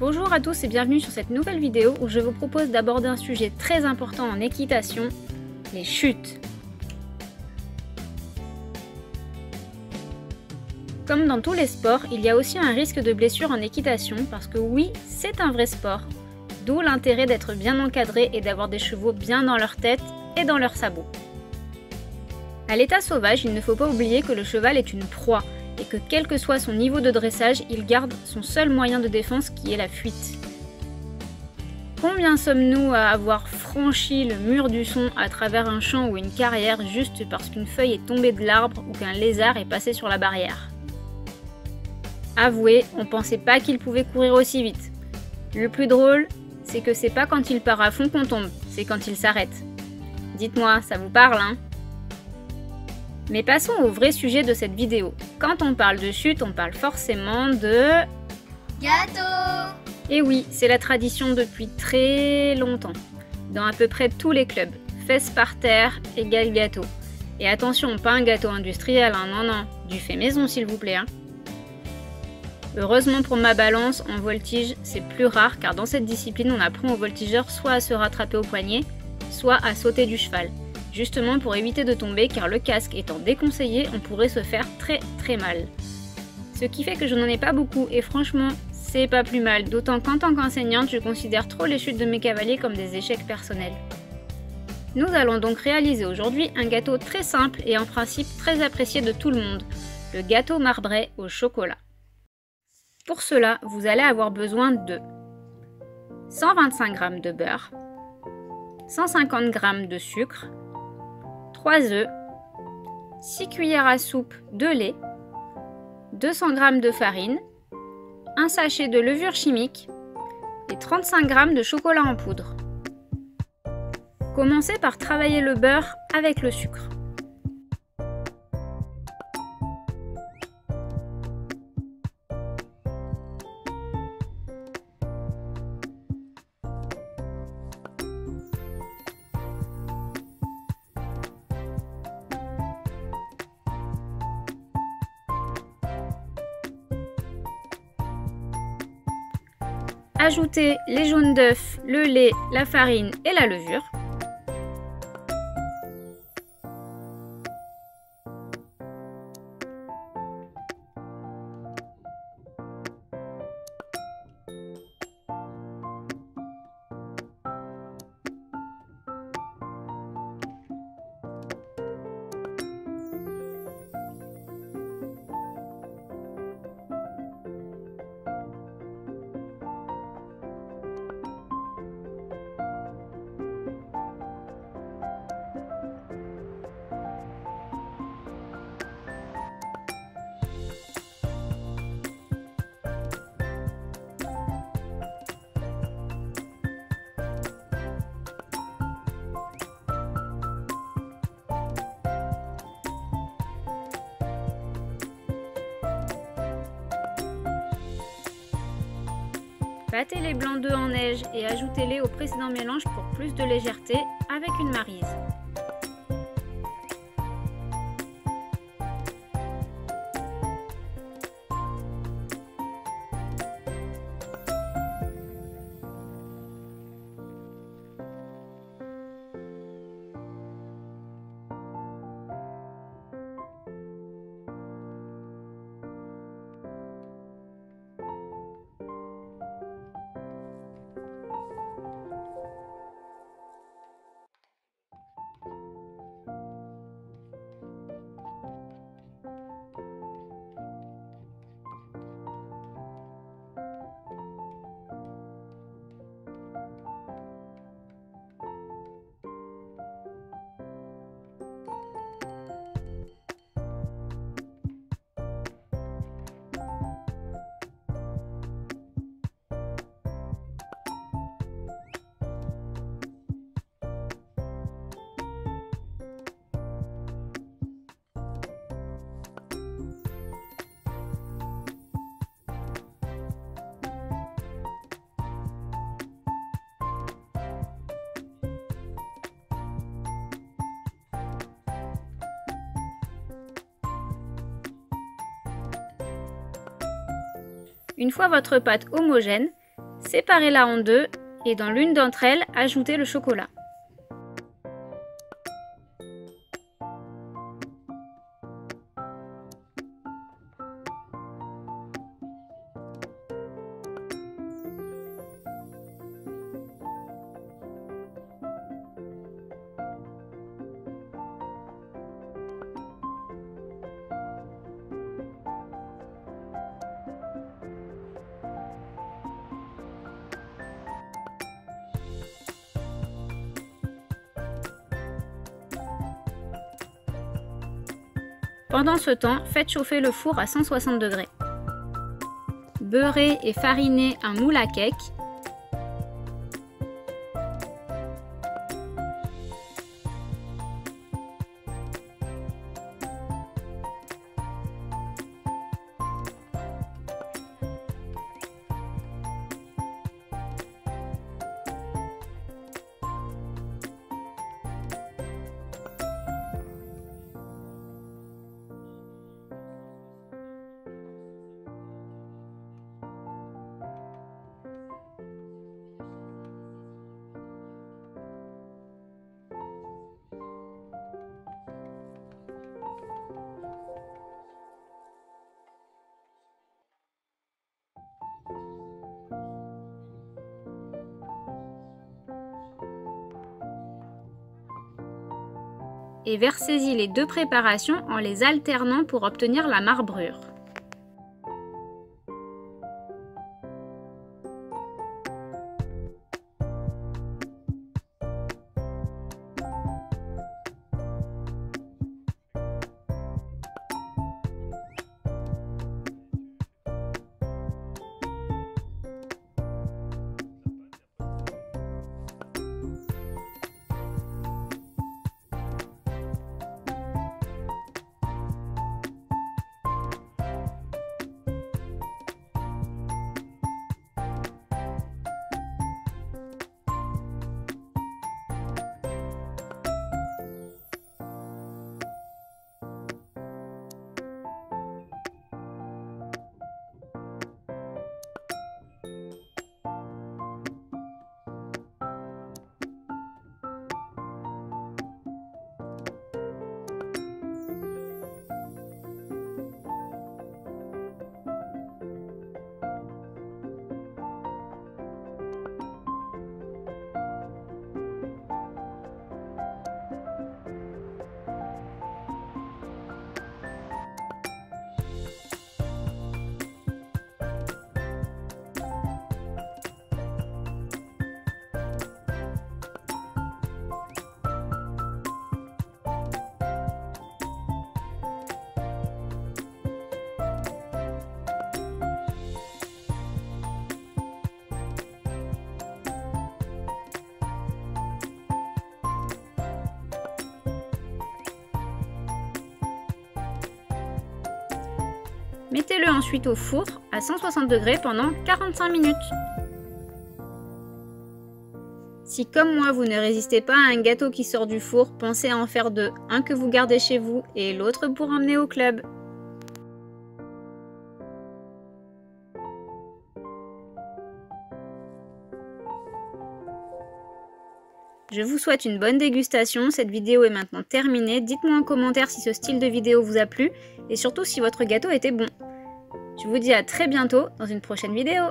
Bonjour à tous et bienvenue sur cette nouvelle vidéo où je vous propose d'aborder un sujet très important en équitation, les chutes. Comme dans tous les sports, il y a aussi un risque de blessure en équitation parce que oui, c'est un vrai sport, d'où l'intérêt d'être bien encadré et d'avoir des chevaux bien dans leur tête et dans leurs sabots. À l'état sauvage, il ne faut pas oublier que le cheval est une proie et que quel que soit son niveau de dressage, il garde son seul moyen de défense qui est la fuite. Combien sommes-nous à avoir franchi le mur du son à travers un champ ou une carrière juste parce qu'une feuille est tombée de l'arbre ou qu'un lézard est passé sur la barrière? Avouez, on pensait pas qu'il pouvait courir aussi vite. Le plus drôle, c'est que c'est pas quand il part à fond qu'on tombe, c'est quand il s'arrête. Dites-moi, ça vous parle, hein? Mais passons au vrai sujet de cette vidéo. Quand on parle de chute, on parle forcément de... gâteau! Et oui, c'est la tradition depuis très longtemps. Dans à peu près tous les clubs, fesses par terre égale gâteau. Et attention, pas un gâteau industriel, hein, non, du fait maison s'il vous plaît. Hein. Heureusement pour ma balance, en voltige, c'est plus rare car dans cette discipline, on apprend aux voltigeurs soit à se rattraper au poignet, soit à sauter du cheval. Justement pour éviter de tomber car le casque étant déconseillé, on pourrait se faire très mal. Ce qui fait que je n'en ai pas beaucoup et franchement, c'est pas plus mal, d'autant qu'en tant qu'enseignante, je considère trop les chutes de mes cavaliers comme des échecs personnels. Nous allons donc réaliser aujourd'hui un gâteau très simple et en principe très apprécié de tout le monde, le gâteau marbré au chocolat. Pour cela, vous allez avoir besoin de 125 g de beurre, 150 g de sucre, 3 œufs, 6 cuillères à soupe de lait, 200 g de farine, un sachet de levure chimique et 35 g de chocolat en poudre. Commencez par travailler le beurre avec le sucre. Ajoutez les jaunes d'œufs, le lait, la farine et la levure. Battez les blancs d'œufs en neige et ajoutez-les au précédent mélange pour plus de légèreté avec une maryse. Une fois votre pâte homogène, Séparez-la en deux et dans l'une d'entre elles, ajoutez le chocolat. Pendant ce temps, faites chauffer le four à 160 degrés. Beurrez et farinez un moule à cake. Et versez-y les deux préparations en les alternant pour obtenir la marbrure. Mettez-le ensuite au four à 160 degrés pendant 45 minutes. Si comme moi vous ne résistez pas à un gâteau qui sort du four, pensez à en faire deux, un que vous gardez chez vous et l'autre pour emmener au club. Je vous souhaite une bonne dégustation, cette vidéo est maintenant terminée, dites-moi en commentaire si ce style de vidéo vous a plu et surtout si votre gâteau était bon. Je vous dis à très bientôt dans une prochaine vidéo.